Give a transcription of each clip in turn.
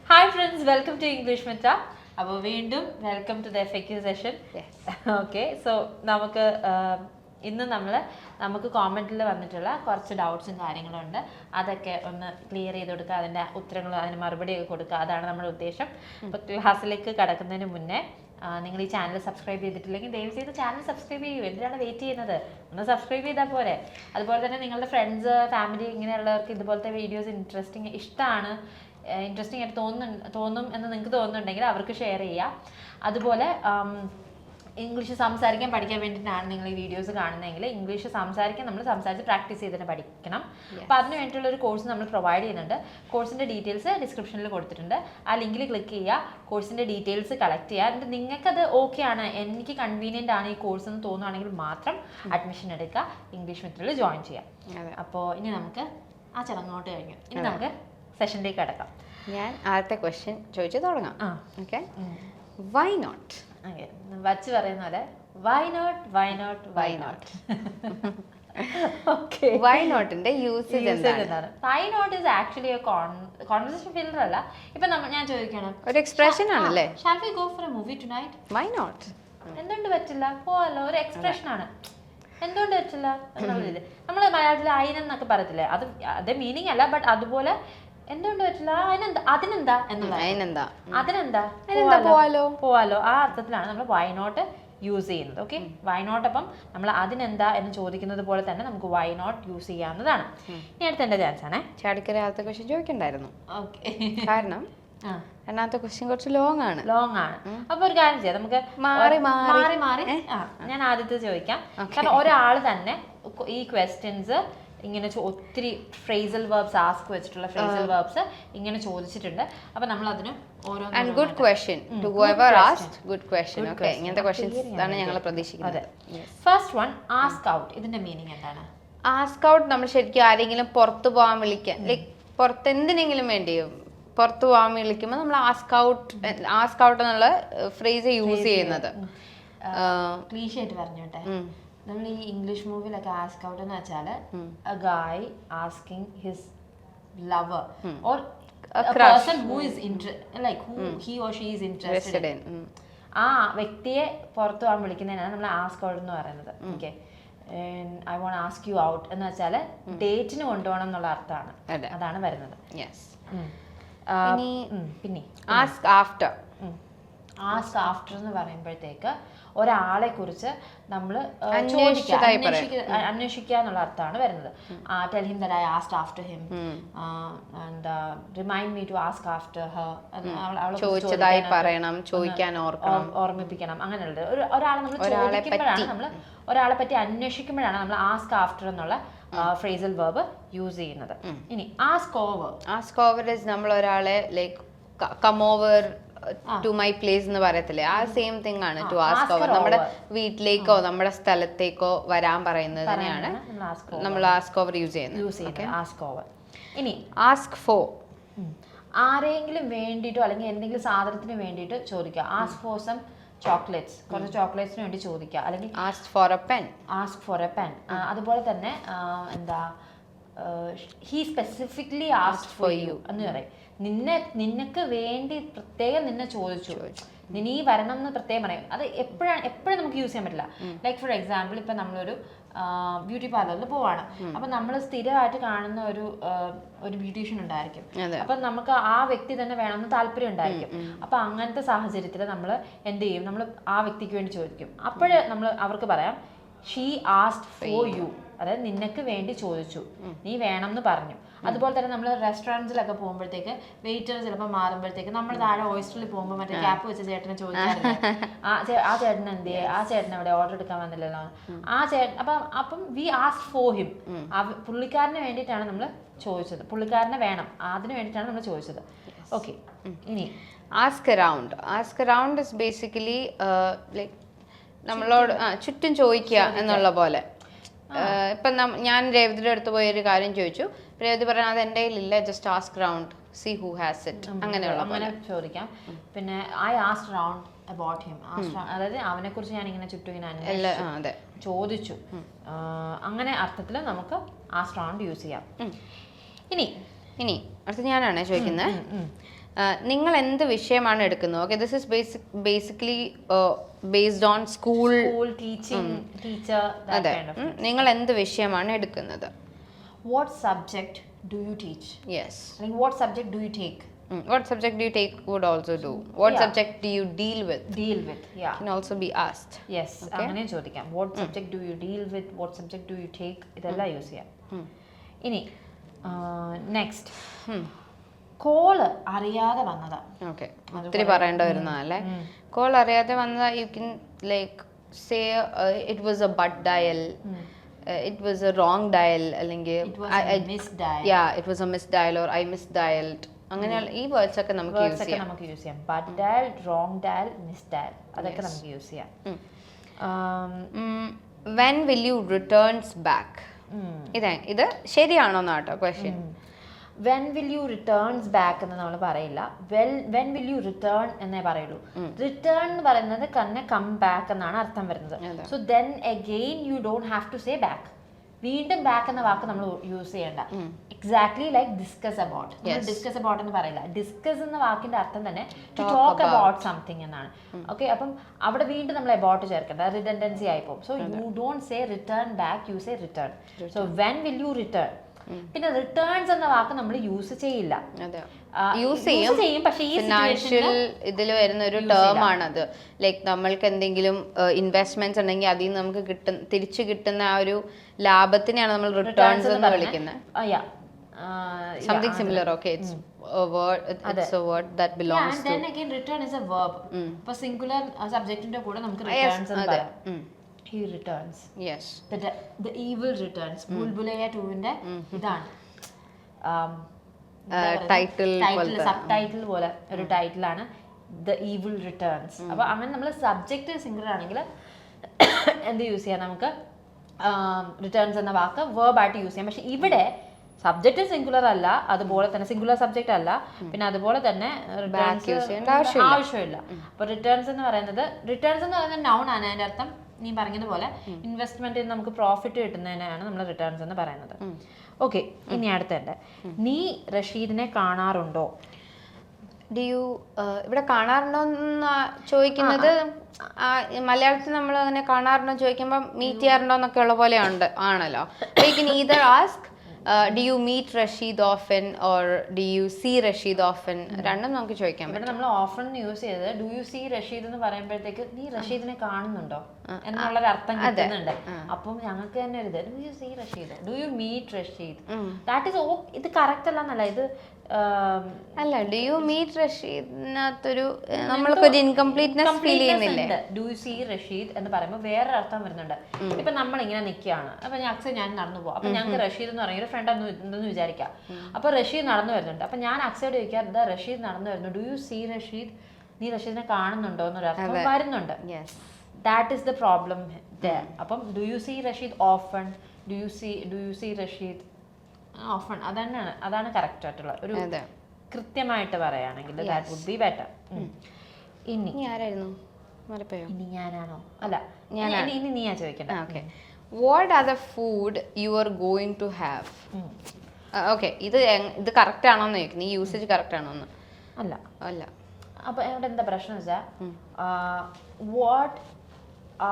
Hi friends, welcome to English Mithra. അപ്പോൾ വീണ്ടും welcome to the FAQ session. Okay, so ഇന്ന് നമുക്ക് കോമൻറ്റിൽ വന്നിട്ടുള്ള കുറച്ച് ഡൗട്ട്സും കാര്യങ്ങളും ഉണ്ട്. അതൊക്കെ ഒന്ന് ക്ലിയർ ചെയ്ത് കൊടുക്കുക, അതിൻ്റെ ഉത്തരങ്ങളും അതിന് മറുപടിയൊക്കെ കൊടുക്കുക. അതാണ് നമ്മുടെ ഉദ്ദേശം. അപ്പോൾ ക്ലാസ്സിലേക്ക് കടക്കുന്നതിന് മുന്നേ നിങ്ങൾ ഈ ചാനൽ സബ്സ്ക്രൈബ് ചെയ്തിട്ടില്ലെങ്കിൽ ദയവ് ചെയ്ത് ചാനൽ സബ്സ്ക്രൈബ് ചെയ്യൂ. എന്തിനാണ് വെയിറ്റ് ചെയ്യുന്നത്? ഒന്ന് സബ്സ്ക്രൈബ് ചെയ്താൽ പോരെ. അതുപോലെ തന്നെ നിങ്ങളുടെ ഫ്രണ്ട്സ്, ഫാമിലി ഇങ്ങനെയുള്ളവർക്ക് ഇതുപോലത്തെ വീഡിയോസ് ഇൻട്രസ്റ്റിംഗ് ആയിട്ട് തോന്നും എന്ന് നിങ്ങൾക്ക് തോന്നുന്നുണ്ടെങ്കിൽ അവർക്ക് ഷെയർ ചെയ്യുക. അതുപോലെ ഇംഗ്ലീഷ് സംസാരിക്കാൻ പഠിക്കാൻ വേണ്ടിയിട്ടാണ് നിങ്ങൾ ഈ വീഡിയോസ് കാണുന്നതെങ്കിൽ ഇംഗ്ലീഷ് സംസാരിക്കാൻ നമ്മൾ സംസാരിച്ച് പ്രാക്ടീസ് ചെയ്തിട്ട് പഠിക്കണം. അപ്പോൾ അതിന് വേണ്ടിയിട്ടുള്ള ഒരു കോഴ്സ് നമ്മൾ പ്രൊവൈഡ് ചെയ്യുന്നുണ്ട്. കോഴ്സിൻ്റെ ഡീറ്റെയിൽസ് ഡിസ്ക്രിപ്ഷനിൽ കൊടുത്തിട്ടുണ്ട്. ആ ലിങ്കിൽ ക്ലിക്ക് ചെയ്യുക, കോഴ്സിൻ്റെ ഡീറ്റെയിൽസ് കളക്ട് ചെയ്യുക. എന്നിട്ട് നിങ്ങൾക്കത് ഓക്കെ ആണ്, എനിക്ക് കൺവീനിയൻ്റ് ആണ് ഈ കോഴ്സ് എന്ന് തോന്നുകയാണെങ്കിൽ മാത്രം അഡ്മിഷൻ എടുക്കുക, ഇംഗ്ലീഷ് മിത്രയിൽ ജോയിൻ ചെയ്യാം. അപ്പോൾ ഇനി നമുക്ക് ആ ചടങ്ങോട്ട് കഴിഞ്ഞു. ഇനി നമുക്ക് സെഷനിലേക്ക് കടക്കാം. ഞാൻ ആദ്യത്തെ ക്വസ്റ്റ്യൻ ചോദിച്ചു തുടങ്ങാം. Okay, why not? വച്ച് പറയുന്ന പോലെ വൈ നോട്ട്. ഓക്കെ, വൈ നോട്ടിന്റെ യൂസേജ് എന്താണ്? Why not is actually conversation filler അല്ല. ഇപ്പൊ ഞാൻ ചോദിക്കണം, ഒരു എക്സ്പ്രഷൻ ആണല്ലേ. Shall we go for a movie tonight? Why not? എന്തുകൊണ്ട് പറ്റില്ല? പോവല്ലോ. ഒരു എക്സ്പ്രഷൻ ആണ്. എന്തുകൊണ്ട് പറ്റില്ല എന്നുള്ളത് നമ്മൾ മലയാളത്തിൽ അതിനെന്നൊക്കെ പറയത്തില്ലേ, അതേ മീനിങ് അല്ല, ബട്ട് അതുപോലെ എന്തുകൊണ്ട് പറ്റില്ല, അതിനെന്താ പോവാലോ ആ അർത്ഥത്തിലാണ് നമ്മൾ വൈ നോട്ട് യൂസ് ചെയ്യുന്നത്. ഓക്കെ, വൈ നോട്ട് അപ്പം നമ്മൾ അതിനെന്താ എന്ന് ചോദിക്കുന്നത് പോലെ തന്നെ നമുക്ക് വൈ നോട്ട് യൂസ് ചെയ്യാവുന്നതാണ്. ഇനി അടുത്ത എൻ്റെ ചാൻസ് ആണേ. ചാടിക്കറി ആദ്യത്തെ ക്വസ്റ്റ്യൻ ചോദിക്കണ്ടായിരുന്നു. ഓക്കെ, കാരണം രണ്ടാമത്തെ ക്വസ്റ്റ്യൻ കുറച്ച് ലോങ് ആണ്. അപ്പൊ ഒരു കാര്യം ചെയ്യാം, നമുക്ക് മാറി ഞാൻ ആദ്യത്തെ ചോദിക്കാം. കാരണം ഒരാൾ തന്നെ ഈ ക്വസ്റ്റ്യൻസ് ഇങ്ങനെ ഒത്തിരി ഫ്രേസൽ വെർബ്സ് ആസ്ക് വെച്ചിട്ടുള്ള ഫ്രേസൽ വെർബ്സ് ഇങ്ങനെ ചോദിച്ചിട്ടുണ്ട്. അപ്പൊ നമ്മൾ അതിന് good question to whoever asked good question. Okay, ഇങ്ങനത്തെ ക്വസ്റ്റ്യൻസ് ആണ് ഞങ്ങൾ പ്രതീക്ഷിക്കുന്നത്. First one, ask out. ഇതിന്റെ മീനിങ് എന്താണ്? ആസ്ക് ഔട്ട് നമ്മൾ ശരിക്കും ആരെങ്കിലും പുറത്തു പോകാൻ വിളിക്കാൻ, ലൈക്ക് പുറത്ത് എന്തിനെങ്കിലും വേണ്ടി പുറത്തു പോകാൻ വിളിക്കുമ്പോൾ നമ്മൾ ആസ്ക് ഔട്ട് എന്നുള്ള ഫ്രേസ് യൂസ് ചെയ്യുന്നത്. ക്ലീഷേ ആയിട്ട് പറഞ്ഞോട്ടെ, നമ്മൾ ഈ ഇംഗ്ലീഷ് മൂവിയിലൊക്കെ ആസ്ക് ഔട്ട് എന്ന് വെച്ചാൽ എ ഗായ് asking his lover or a person who is who he or she is interested in, ആ വ്യക്തിയെ പുറത്തു പോകാൻ വിളിക്കുന്നതിനാണ് നമ്മൾ ആസ്ക് ഔട്ട് എന്ന് പറയുന്നത്. Okay, I won't ask you out എന്ന് വെച്ചാൽ ഡേറ്റിന് കൊണ്ടുപോകണം എന്നുള്ള അർത്ഥമാണ്, അതാണ് വരുന്നത്. പിന്നെ ആസ്ക് ആഫ്റ്റർ എന്ന് പറയുമ്പോഴത്തേക്ക് ഒരാളെ കുറിച്ച് നമ്മൾ അന്വേഷിക്കുക എന്നുള്ള അർത്ഥമാണ് വരുന്നത്. Tell him that I asked after him and remind me to ask after her. ചോദിച്ചതായി പറയണം, ചോദിക്കാൻ ഓർമ്മിപ്പിക്കണം. അങ്ങനെയുള്ളത് ഒരാളെ നമ്മൾ ചോദിക്കുമ്പോഴാണ്, നമ്മൾ ഒരാളെ പറ്റി അന്വേഷിക്കുമ്പോഴാണ് നമ്മൾ ആസ്ക് ആഫ്റ്റർ എന്നുള്ള ഫ്രേസൽ വെർബ് യൂസ് ചെയ്യുന്നത്. ഇനി ആസ്ക് ഓവർ ഇസ് നമ്മൾ ഒരാളെ like come over to my place എന്ന് പറയത്തില്ലേ, ആ സെയിം തിങ് ആണ് ടു ആസ്ക് ഓവർ. നമ്മുടെ വീട്ടിലേക്കോ നമ്മുടെ സ്ഥലത്തേക്കോ വരാൻ പറയുന്നതിനെയാണ് നമ്മൾ ആസ്ക് ഓവർ യൂസ് ചെയ്യുന്നത്. ഇനി ആസ്ക് ഫോർ, ആരെങ്കിലും വേണ്ടിയിട്ടോ അല്ലെങ്കിൽ എന്തെങ്കിലും സാധനത്തിന് വേണ്ടിയിട്ട് ചോദിക്കുക. ആസ്ക് ഫോർ സം ചോക്ലേറ്റ്സ്, കുറച്ച് ചോക്ലേറ്റ്സിന് വേണ്ടി ചോദിക്കുക. അല്ലെങ്കിൽ ആസ്ക് ഫോർ എ പെൻ. അതുപോലെ തന്നെ എന്താ, he specifically asked for you എന്ന് പറയും. നിനക്ക് വേണ്ടി പ്രത്യേകം നിന്നെ ചോദിച്ചു, നീ വരണം എന്ന് പ്രത്യേകം പറയും. അത് എപ്പോഴും നമുക്ക് യൂസ് ചെയ്യാൻ പറ്റില്ല. ലൈക്ക് ഫോർ എക്സാമ്പിൾ, ഇപ്പം നമ്മളൊരു ബ്യൂട്ടി പാർലറിൽ പോവാണ്. അപ്പം നമ്മൾ സ്ഥിരമായിട്ട് കാണുന്ന ഒരു ബ്യൂട്ടീഷ്യൻ ഉണ്ടായിരിക്കും. അപ്പം നമുക്ക് ആ വ്യക്തി തന്നെ വേണമെന്ന് താല്പര്യം ഉണ്ടായിരിക്കും. അപ്പം അങ്ങനത്തെ സാഹചര്യത്തിൽ നമ്മൾ എന്ത് ചെയ്യും, നമ്മൾ ആ വ്യക്തിക്ക് വേണ്ടി ചോദിക്കും. അപ്പോഴ് നമ്മൾ അവർക്ക് പറയാം ഷീ ആസ്ക്ഡ് ഫോർ യു, അതായത് നിനക്ക് വേണ്ടി ചോദിച്ചു, നീ വേണം എന്ന് പറഞ്ഞു. അതുപോലെ തന്നെ നമ്മൾ റെസ്റ്റോറൻറ്റ്സിലൊക്കെ പോകുമ്പോഴത്തേക്ക് വെയിറ്റർ ചിലപ്പോൾ മാറുമ്പോഴത്തേക്ക് നമ്മൾ താഴെ ഓയിസ്റ്ററിൽ പോകുമ്പോൾ മറ്റേ ക്യാപ്പ് വെച്ച ചേട്ടനെ ചോദിക്കാറില്ല, ആ ചേട്ടൻ എന്ത് ചെയ്യേ, ആ ചേട്ടൻ എവിടെ ഓർഡർ എടുക്കാൻ വന്നില്ലല്ലോ, ആ ചേട്ടൻ. അപ്പം വി ആസ്ക് ഫോർ ഹിം, പുള്ളിക്കാരന് വേണ്ടിയിട്ടാണ് നമ്മൾ ചോദിച്ചത്, പുള്ളിക്കാരനെ വേണം, അതിന് വേണ്ടിയിട്ടാണ് നമ്മൾ ചോദിച്ചത്. ഓക്കെ, ഇനി ask around is basically like നമ്മളോട് ചുറ്റും ചോദിക്കുക എന്നുള്ള പോലെ. ഇപ്പം ഞാൻ രേവതിയുടെ അടുത്ത് പോയി ഒരു കാര്യം ചോദിച്ചു, രേവതി പറഞ്ഞാൽ അത് എൻ്റെ കയ്യിലില്ല, just ask round, see who has it, അങ്ങനെ ചോദിക്കാം. പിന്നെ I ask round about him, അതായത് അവനെ കുറിച്ച് ഞാൻ ഇങ്ങനെ ചുറ്റും ഇങ്ങനെ ചോദിച്ചു, അങ്ങനെ അർത്ഥത്തിൽ നമുക്ക് ആസ്ക് റൗണ്ട് യൂസ് ചെയ്യാം. ഇനി അടുത്ത ഞാനാണ് ചോദിക്കുന്നത്. നിങ്ങൾ എന്ത് വിഷയമാണ് എടുക്കുന്നത്? Okay, this is basically based on school teaching teacher. അതെ, നിങ്ങൾ എന്ത് വിഷയമാണ് എടുക്കുന്നത്? What subject do you teach? Yes. Like what subject do you take? What subject do you take would also do. What subject do you deal with? Deal with, yeah. Can also be asked. Yes, അങ്ങനെ ചോദിക്കാം. What subject do you deal with? What subject do you take? ഇതെല്ലാം use ചെയ്യാം. ഇനി next call അറിയാതെ വന്നതാ. Okay, ഒത്തിരി പറയേണ്ട വരുന്നതല്ലേ. കോൾ അറിയാതെ വന്നതാ. You can like say it was A but dial, it was a wrong dial, അല്ലെങ്കിൽ it was a misdial. Yeah, it was a misdial or I misdialed. അങ്ങനെയുള്ള ഈ വേർഡ്സ് ഒക്കെ നമുക്ക് യൂസ് ചെയ്യാം. But dial, wrong dial, miss dial, അതൊക്കെ നമുക്ക് use ചെയ്യാം. when will you returns back? ഇത് ശരിയാണോ എന്നാട്ടോ question. when will you returns back എന്ന് നമ്മൾ പറയില്ല. when will you return എന്നേ പറയുള്ളൂ. return എന്ന് പറയുന്നത് come back എന്നാണ് അർത്ഥം വരുന്നത്. so then again you don't have to say back. വീണ്ടും ബാക്ക് എന്ന വാക്ക് നമ്മൾ യൂസ് ചെയ്യേണ്ട. Exactly like discuss about. Discuss about എന്ന് പറയില്ല. ഡിസ്കസ് എന്ന വാക്കിന്റെ അർത്ഥം തന്നെ ടു ടോക്ക് അബൌട്ട് സംതിങ് എന്നാണ്. ഓക്കെ, അപ്പം അവിടെ വീണ്ടും നമ്മൾ അബൌട്ട് ചേർക്കേണ്ട, റിഡൻഡൻസി ആയി പോകും. So you don't say return back, you say return. So when will you return. പിന്നെ റിട്ടേൺസ് എന്ന വാക്ക് നമ്മൾ യൂസ് ചെയ്യില്ല. യൂസ് ചെയ്യും, പക്ഷേ ഈ ഫിനാൻഷ്യൽ ഇതിൽ വരുന്ന ഒരു ടേം ആണത്. ലൈക്ക് നമ്മൾക്ക് എന്തെങ്കിലും ഇൻവെസ്റ്റ്മെന്റ്സ് ഉണ്ടെങ്കിൽ അതിൽ നിന്ന് നമുക്ക് തിരിച്ചു കിട്ടുന്ന ആ ഒരു ലാഭത്തിനെയാണ് നമ്മൾ റിട്ടേൺസ് എന്ന് വിളിക്കുന്നത്. Something similar. Okay, it's a word, it's a word that belongs to. And then again return is a verb. ഇപ്പോ സിംഗുലർ സബ്ജക്റ്റിന്റെ കൂടെ നമുക്ക് റിട്ടേൺസ് എന്ന് പറയാം. He returns. Yes. The evil returns. ബുൾബുലയ 2ന്റെ ഇതാണ് ടൈറ്റിൽ സബ് ടൈറ്റിൽ പോലെ ഒരു ടൈറ്റിലാണ് The evil returns. അപ്പൊ അങ്ങനെ നമ്മൾ സബ്ജക്റ്റ് സിംഗുലർ ആണെങ്കിൽ എന്ത് യൂസ് ചെയ്യാം? നമുക്ക് റിട്ടേൺസ് എന്ന വാക്ക് verb ആയിട്ട് യൂസ് ചെയ്യാം. പക്ഷെ ഇവിടെ സബ്ജക്റ്റ് സിംഗുലർ അല്ല, അതുപോലെ തന്നെ സിംഗുലർ സബ്ജക്റ്റ് അല്ല, പിന്നെ അതുപോലെ തന്നെ ആവശ്യമില്ല. അപ്പൊ റിട്ടേൺസ് എന്ന് പറയുന്നത് നൗൺ ആണ്. അതിന്റെ അർത്ഥം നീ പറഞ്ഞതുപോലെ ഇൻവെസ്റ്റ്മെന്റിൽ നമുക്ക് പ്രോഫിറ്റ് കിട്ടുന്നതിനാണ് നമ്മൾ റിട്ടേൺസ് എന്ന് പറയുന്നത്. ഓക്കെ, ഇനി അടുത്തുണ്ട്, നീ റഷീദിനെ കാണാറുണ്ടോ? ഇവിടെ കാണാറുണ്ടോ എന്ന് ചോദിക്കുന്നത് മലയാളത്തിൽ നമ്മൾ അങ്ങനെ കാണാറുണ്ടോ ചോദിക്കുമ്പോൾ മീറ്റ് ചെയ്യാറുണ്ടോ എന്നൊക്കെ ഉള്ള പോലെ ആണല്ലോ. either ask do you meet Rashid often or do you see Rashid often? രണ്ടും നമുക്ക് ചോദിക്കാം. ഇവിടെ നമ്മൾ ഓഫൻ യൂസ് ചെയ്തത് do you see Rashid എന്ന് പറയുമ്പോഴത്തേക്ക് നീ റഷീദിനെ കാണുന്നുണ്ടോ എന്നുള്ളൊരു അർത്ഥം കിട്ടുന്നുണ്ട്. അപ്പം ഞങ്ങൾക്ക് തന്നെ ഒരു do you see Rashid, do you meet Rashid, that is ഇത് കറക്റ്റ് അല്ല എന്നല്ല, ഇത് അല്ല. do you meet റഷീദിനകത്തൊരു നമ്മൾക്കൊരു ഇൻകംപ്ലീറ്റ്നെസ് ഫീൽ ചെയ്യുന്നില്ലേ? do you see Rashid എന്ന് പറയുമ്പോൾ വേറെ അർത്ഥം വരുന്നുണ്ട്. ഇപ്പൊ നമ്മൾ ഇങ്ങനെ നിൽക്കുകയാണ്, അപ്പൊ ഞാൻ നടന്നു പോകും, അപ്പൊ ഞങ്ങൾക്ക് റഷീദ് എന്ന് പറയുന്ന ഒരു ഫ്രണ്ട് എന്തെന്ന് വിചാരിക്കാം. അപ്പൊ റഷീദ് നടന്നു വരുന്നുണ്ട്, അപ്പൊ ഞാൻ അക്സയോട് ചോദിക്കാം റഷീദ് നടന്നു വരുന്നു, ഡു യു സീ റഷീദ്, നീ റഷീദിനെ കാണുന്നുണ്ടോ എന്നൊരു അർത്ഥം വരുന്നുണ്ട്. That is the problem there. അപ്പം do you see Rasheed often, do you see Rasheed often, അതാണ് കറക്റ്റ് ആയിട്ടുള്ള ഒരു കൃത്യമായിട്ട് പറയുകയാണെങ്കിൽ ദാറ്റ് വുഡ് ബി ബെറ്റർ. ഇനി ആരായിരുന്നു? ഇനി ഞാനാണോ? അല്ല, ഇനി നീയാ ചോദിക്കണ്ട. Okay, what are the food you are going to have? Okay, ഇത് കറക്റ്റ് ആണോന്ന് ചോദിക്കുന്നത്, ഈ യൂസേജ് കറക്റ്റ് ആണോന്ന്? അല്ല. അപ്പൊ ഇവിടെ എന്താ പ്രശ്നം വെച്ചാൽ what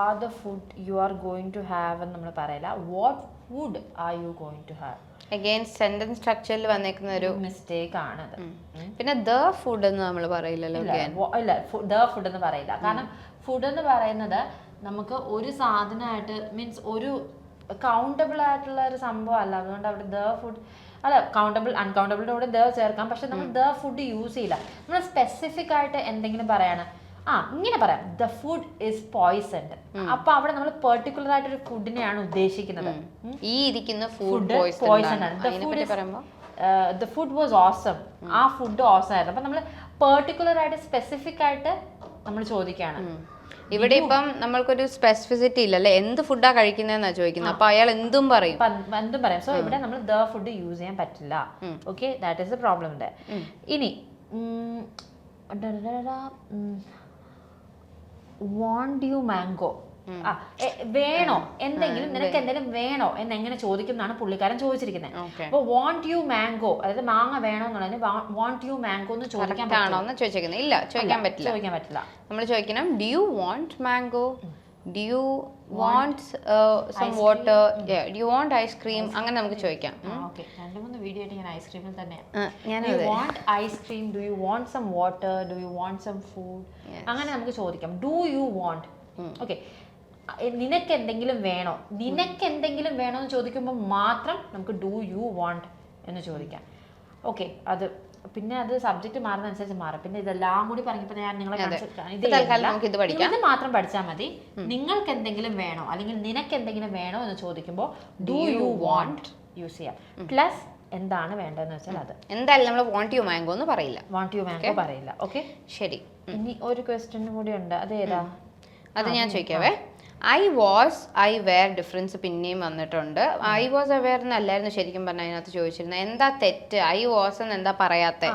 are the food you are going to have എന്ന് നമ്മൾ പറയില്ല, what food are you going to have. Again sentence സ്ട്രക്ചറിൽ വന്നേക്കുന്ന ഒരു മിസ്റ്റേക്ക് ആണത്. പിന്നെ ദ ഫുഡ് എന്ന് നമ്മൾ പറയില്ലല്ലോ. ഇല്ല, ദ ഫുഡ് എന്ന് പറയില്ല. കാരണം ഫുഡ് എന്ന് പറയുന്നത് നമുക്ക് ഒരു സാധനമായിട്ട് മീൻസ് ഒരു കൗണ്ടബിൾ ആയിട്ടുള്ള ഒരു സംഭവം അല്ല. അതുകൊണ്ട് അവിടെ ദ ഫുഡ് അല്ല, കൗണ്ടബിൾ അൺകൗണ്ടബിളിന്റെ കൂടെ ദ ചേർക്കാം, പക്ഷെ നമ്മൾ ദ ഫുഡ് യൂസ് ചെയ്യില്ല. നമ്മൾ സ്പെസിഫിക് ആയിട്ട് എന്തെങ്കിലും പറയാണ്, ഇങ്ങനെ പറയാം, ദ ഫുഡ് ഇസ് പോയ്സൺഡ്. അപ്പൊ അവിടെ നമ്മൾ പെർട്ടിക്കുലർ ആയിട്ടൊരു ഫുഡിനെയാണ് ഉദ്ദേശിക്കുന്നത്. ഈ ഇരിക്കുന്ന ഫുഡ് പോയ്സൺ ആണ്. ദ ഫുഡ് വാസ് ഓസം, ആ ഫുഡ് ഓസം ആയിരുന്നു. അപ്പൊ നമ്മൾ പെർട്ടിക്കുലർ ആയിട്ട് സ്പെസിഫിക് ആയിട്ട് നമ്മൾ ചോദിക്കുകയാണ്. ഇവിടെ ഇപ്പം നമ്മൾക്കൊരു സ്പെസിഫിസിറ്റി ഇല്ലല്ലേ, എന്ത് ഫുഡാ കഴിക്കുന്നതെന്നാ ചോദിക്കുന്നത്, അപ്പൊ അയാൾ എന്തും പറയും. സോ ഇവിടെ നമ്മൾ ദ ഫുഡ് യൂസ് ചെയ്യാൻ പറ്റില്ല. Okay, that is the problem. ഇനി want you mango, വേണോ എന്തെങ്കിലും, നിനക്ക് എന്തെങ്കിലും വേണോ എന്നെങ്ങനെ ചോദിക്കും എന്നാണ് പുള്ളിക്കാരൻ ചോദിച്ചിരിക്കുന്നത്. അപ്പൊ വാണ്ട് യു മാംഗോ, അതായത് മാങ്ങ വേണോ എന്നുള്ളതിന് വാണ്ട് യു മാംഗോ എന്ന് ചോദിക്കാൻ ചോദിച്ചേക്കുന്നത് ഇല്ല, ചോദിക്കാൻ പറ്റില്ല. നമ്മൾ ചോദിക്കണം do you want mango, do you want some water, do you want ice cream, അങ്ങനെ നമുക്ക് ചോദിക്കാം. ഓക്കെ, 2-3 വീഡിയോ ആയിട്ട് ഞാൻ ഐസ്ക്രീമിൽ തന്നെയാണ്. Do you want ice cream, do you want some water, do you want some food, അങ്ങനെ നമുക്ക് ചോദിക്കാം. Do you want. ഓക്കെ, നിനക്ക് എന്തെങ്കിലും വേണോ, നിനക്ക് എന്തെങ്കിലും വേണോ എന്ന് ചോദിക്കുമ്പോൾ മാത്രം നമുക്ക് ഡു യു വാണ്ട് എന്ന് ചോദിക്കാം. ഓക്കെ, അത് പിന്നെ അത് സബ്ജക്ട് മാറുന്ന അനുസരിച്ച് മാറും. പിന്നെ ഇതെല്ലാം കൂടി പറഞ്ഞപ്പോൾ ഞാൻ നിങ്ങളെ ഇത് മാത്രം പഠിച്ചാൽ മതി. നിങ്ങൾക്ക് എന്തെങ്കിലും വേണോ അല്ലെങ്കിൽ നിനക്ക് എന്തെങ്കിലും വേണോ എന്ന് ചോദിക്കുമ്പോൾ ഡു യു വാണ്ട് യൂസ് ചെയ്യാം. പ്ലസ് എന്താണ് വേണ്ടതെന്ന് വെച്ചാൽ അത് എന്തായാലും നമ്മൾ വാണ്ട് യു മാംഗോ എന്ന് പറയില്ല, വാണ്ട് യു മാംഗോ പറയില്ല. ഓക്കെ, ശരി. ഇനി ഒരു ക്വസ്റ്റ്യൻ കൂടി ഉണ്ട്, അതേതാ? അത് ഞാൻ ചോദിക്കാവേ. I was I were difference പിന്നെയും വന്നിട്ടുണ്ട്. ഐ വാസ് അവെയർ എന്നല്ലായിരുന്നു ശരിക്കും പറഞ്ഞാൽ അതിനകത്ത് ചോദിച്ചിരുന്നത്. എന്താ തെറ്റ്? ഐ വാസ് എന്ന് എന്താ പറയാത്തെ,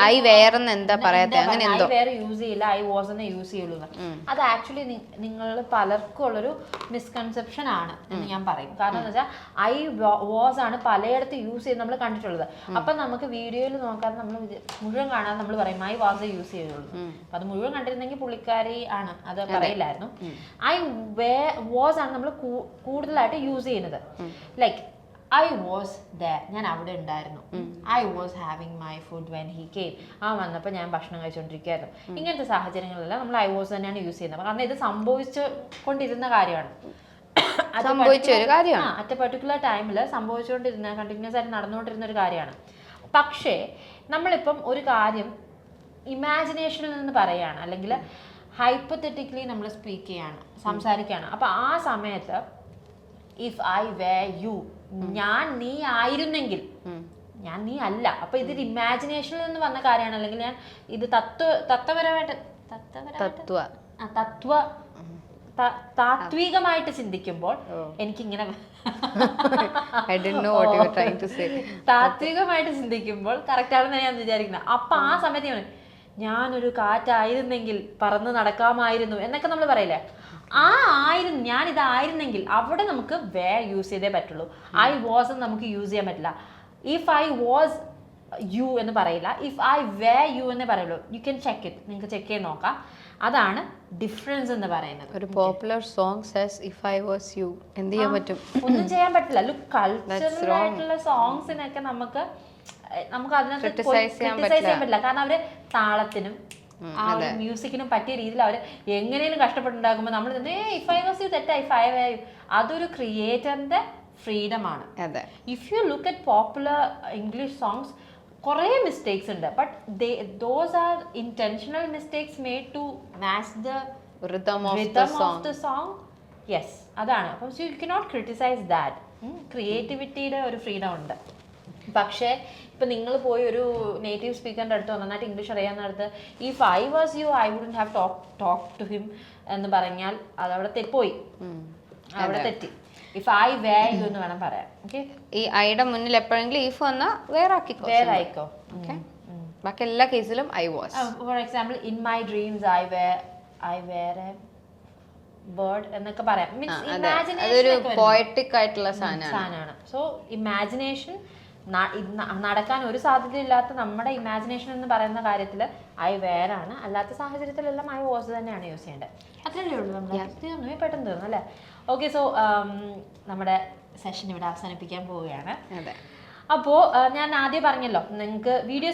ഐ വെയർ എന്ന് എന്താ പറയാത്തെ, അങ്ങനെ എന്തോ യൂസ് ചെയ്യില്ല, ഐ വാസ് എന്ന് യൂസ് ചെയ്യുള്ളൂ. അത് ആക്ച്വലി നിങ്ങൾ പലർക്കും ഉള്ളൊരു മിസ്കൺസെപ്ഷൻ ആണ് എന്ന് ഞാൻ പറയും. കാരണം എന്താ വെച്ചാൽ ഐ വാസ് ആണ് പലയിടത്ത് യൂസ് ചെയ്ത് നമ്മൾ കണ്ടിട്ടുള്ളത്. അപ്പൊ നമുക്ക് വീഡിയോയിൽ നോക്കാതെ നമ്മൾ മുഴുവൻ കാണാതെ നമ്മൾ പറയും ഐ വാസ് യൂസ് ചെയ്യുള്ളൂ. അപ്പൊ അത് മുഴുവൻ കണ്ടിരുന്നെങ്കിൽ പുള്ളിക്കാരി ആണ്, അത് പറയില്ലായിരുന്നു. ഐ വാസ് ആണ് നമ്മൾ കൂടുതലായിട്ട് യൂസ് ചെയ്യുന്നത്. ലൈക്ക് ഐ വാസ് ദർ, ഞാൻ അവിടെ ഉണ്ടായിരുന്നു. I was having my food when he came, വന്നപ്പോൾ ഞാൻ ഭക്ഷണം കഴിച്ചുകൊണ്ടിരിക്കുകയായിരുന്നു. ഇങ്ങനത്തെ സാഹചര്യങ്ങളിലെല്ലാം നമ്മൾ ഐ വാസ് തന്നെയാണ് യൂസ് ചെയ്യുന്നത്. കാരണം ഇത് സംഭവിച്ചുകൊണ്ടിരുന്ന കാര്യമാണ്, അറ്റ് എ പെർട്ടിക്കുലർ ടൈമിൽ സംഭവിച്ചുകൊണ്ടിരുന്ന, കണ്ടിന്യൂസ് ആയിട്ട് നടന്നുകൊണ്ടിരുന്ന ഒരു കാര്യമാണ്. പക്ഷേ നമ്മളിപ്പം ഒരു കാര്യം ഇമാജിനേഷനിൽ നിന്ന് പറയുകയാണ്, അല്ലെങ്കിൽ ഹൈപ്പത്തറ്റിക്കലി നമ്മൾ സ്പീക്ക് ചെയ്യാണ്, സംസാരിക്കുകയാണ്. അപ്പം ആ സമയത്ത് ഇഫ് ഐ വേ യു, ഞാൻ നീ ആയിരുന്നെങ്കിൽ, ഞാൻ നീ അല്ല. അപ്പം ഇതൊരു ഇമാജിനേഷനിൽ നിന്ന് വന്ന കാര്യമാണ്. അല്ലെങ്കിൽ ഞാൻ ഇത് താത്വികമായിട്ട് ചിന്തിക്കുമ്പോൾ എനിക്കിങ്ങനെ താത്വികമായിട്ട് ചിന്തിക്കുമ്പോൾ കറക്റ്റ് ആണെന്ന് ഞാൻ വിചാരിക്കുന്നത്. അപ്പം ആ സമയത്ത് ഞാനൊരു കാറ്റായിരുന്നെങ്കിൽ പറന്ന് നടക്കാമായിരുന്നു എന്നൊക്കെ നമ്മൾ പറയില്ലേ, ആയിരുന്നു, ഞാൻ ഇതായിരുന്നെങ്കിൽ, അവിടെ നമുക്ക് വേ യൂസ് ചെയ്തേ പറ്റുള്ളൂ. ഐ വാസ് എന്ന് നമുക്ക് യൂസ് ചെയ്യാൻ പറ്റില്ല. ഇഫ് ഐ വാസ് യു എന്ന് പറയില്ല, ഇഫ് ഐ വേ യു എന്നേ പറയുള്ളൂ. യു ക്യാൻ ചെക്ക് ഇറ്റ്, നിങ്ങൾക്ക് ചെക്ക് ചെയ്ത് നോക്കാം. അതാണ് ഡിഫറൻസ് എന്ന് പറയുന്നത്. ഒരു popular song says if I was U, എന്ത് ചെയ്യാൻ പറ്റും? ഒന്നും ചെയ്യാൻ പറ്റില്ല. കൾച്ചറൽ ആയിട്ടുള്ള സോങ്സിനൊക്കെ നമുക്ക് അതിനകത്ത് ക്രിട്ടിസൈസ് ചെയ്യാൻ പറ്റില്ല. കാരണം അവര് താളത്തിനും ആ ഒരു മ്യൂസിക്കിനും പറ്റിയ രീതിയിൽ അവർ എങ്ങനെയും കഷ്ടപ്പെട്ടുണ്ടാക്കുമ്പോൾ നമ്മൾ ഇഫ് ഐ വാസ് യു തെറ്റാ, ഇഫ് ഐ വേ യു, അതൊരു ക്രിയേറ്ററിന്റെ ഫ്രീഡമാണ്. If you look at popular English songs, കുറേ മിസ്റ്റേക്സ് ഉണ്ട്. But those are intentional mistakes made to match the rhythm of the song. Yes, അതാണ്. അപ്പം യു കനോട്ട് ക്രിട്ടിസൈസ് ദാറ്റ്. ക്രിയേറ്റിവിറ്റിയുടെ ഒരു ഫ്രീഡം ഉണ്ട്. പക്ഷേ ഇപ്പം നിങ്ങൾ പോയി ഒരു നേറ്റീവ് സ്പീക്കറിൻ്റെ അടുത്ത് നന്നായിട്ട് ഇംഗ്ലീഷ് അറിയാവുന്നടുത്ത് if I was you I wouldn't have talk to him എന്ന് പറഞ്ഞാൽ അതവിടെ തെറ്റിപ്പോയി, അവിടെ തെറ്റി. ഇഫ് ഐ വേ യു എന്ന് വേണം പറയാം. ഓക്കെ, ഈ ഐയുടെ മുന്നിൽ എപ്പോഴെങ്കിലും ഇഫ് വന്നാൽ വേറെ ആയിക്കോ. ഓക്കെ, ബാക്കി എല്ലാ കേസിലും I was. For example in my dreams I were a bird എന്നൊക്കെ പറയാം. മീൻസ് ഇമാജിനേഷൻ പോയറ്റിക് ആയിട്ടുള്ള സാധനമാണ്. സോ ഇമാജിനേഷൻ നടക്കാൻ ഒരു സാധ്യതയില്ലാത്ത നമ്മുടെ ഇമാജിനേഷൻ എന്ന് പറയുന്ന കാര്യത്തിൽ ഐ വേറാണ്. അല്ലാത്ത സാഹചര്യത്തിലെല്ലാം ഐ വാസ് തന്നെയാണ് യൂസ് ചെയ്യേണ്ടത്. അത്രയല്ലേ ഉള്ളൂ. നമ്മൾ പെട്ടെന്ന് തീർന്നു അല്ലേ? ഓക്കെ, സോ നമ്മുടെ സെഷൻ ഇവിടെ അവസാനിപ്പിക്കാൻ പോവുകയാണ്. അപ്പോൾ ഞാൻ ആദ്യം പറഞ്ഞല്ലോ, നിങ്ങൾക്ക് വീഡിയോ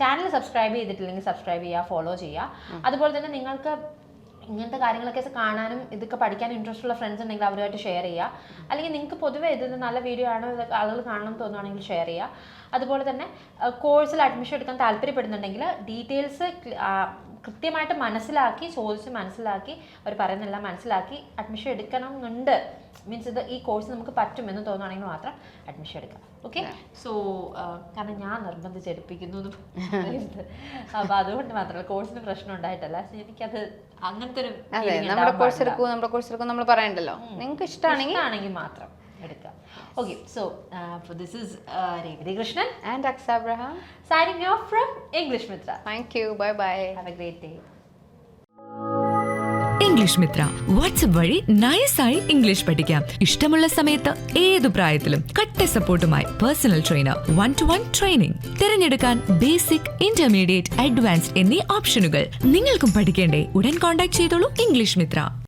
ചാനൽ സബ്സ്ക്രൈബ് ചെയ്തിട്ടില്ലെങ്കിൽ സബ്സ്ക്രൈബ് ചെയ്യുക, ഫോളോ ചെയ്യുക. അതുപോലെ തന്നെ നിങ്ങൾക്ക് ഇങ്ങനത്തെ കാര്യങ്ങളൊക്കെ കാണാനും ഇതൊക്കെ പഠിക്കാനും ഇൻട്രസ്റ്റ് ഉള്ള ഫ്രണ്ട്സ് ഉണ്ടെങ്കിൽ അവരുമായിട്ട് ഷെയർ ചെയ്യുക. അല്ലെങ്കിൽ നിങ്ങൾക്ക് പൊതുവേ ഇത് നല്ല വീഡിയോ ആണ്, ഇതൊക്കെ ആളുകൾ കാണണം എന്ന് തോന്നുകയാണെങ്കിൽ ഷെയർ ചെയ്യുക. അതുപോലെ തന്നെ കോഴ്സിൽ അഡ്മിഷൻ എടുക്കാൻ താല്പര്യപ്പെടുന്നുണ്ടെങ്കിൽ ഡീറ്റെയിൽസ് കൃത്യമായിട്ട് ചോദിച്ച് മനസ്സിലാക്കി അവർ പറയുന്നതെല്ലാം മനസ്സിലാക്കി അഡ്മിഷൻ എടുക്കണം എന്നുണ്ട്. മീൻസ് ഈ കോഴ്സ് നമുക്ക് പറ്റുമെന്ന് തോന്നുകയാണെങ്കിൽ മാത്രം അഡ്മിഷൻ എടുക്കാം. ഓക്കെ, സോ കാരണം ഞാൻ നിർബന്ധിച്ചെടുപ്പിക്കുന്നു. അപ്പോൾ അതുകൊണ്ട് മാത്രമല്ല, കോഴ്സിന് പ്രശ്നം ഉണ്ടായിട്ടല്ല, എനിക്കത് അങ്ങനത്തെ ഒരു നമ്മുടെ കോഴ്സ് എടുക്കും നമ്മൾ പറയണ്ടല്ലോ. നിങ്ങൾക്ക് ഇഷ്ടമാണെങ്കിൽ മാത്രം എടുക്കാം. Okay, so this is Revati Krishnan and Aksa Abraham signing off from English Mithra. Thank you. Bye bye. Have a great day. English Mithra WhatsApp വഴി നൈസായി ഇംഗ്ലീഷ് പഠിക്കാം. ഇഷ്ടമുള്ള സമയത്ത് ഏതു പ്രായത്തിലും കട്ട സപ്പോർട്ടുമായി പേഴ്സണൽ ട്രെയിനർ, 1-to-1 ട്രെയിനിങ്. തിരഞ്ഞെടുക്കാൻ ബേസിക്, ഇന്റർമീഡിയറ്റ്, അഡ്വാൻസ്ഡ് എന്നീ ഓപ്ഷനുകൾ. നിങ്ങൾക്കും പഠിക്കേണ്ടേ? ഉടൻ കോൺടാക്ട് ചെയ്തോളൂ ഇംഗ്ലീഷ് മിത്ര.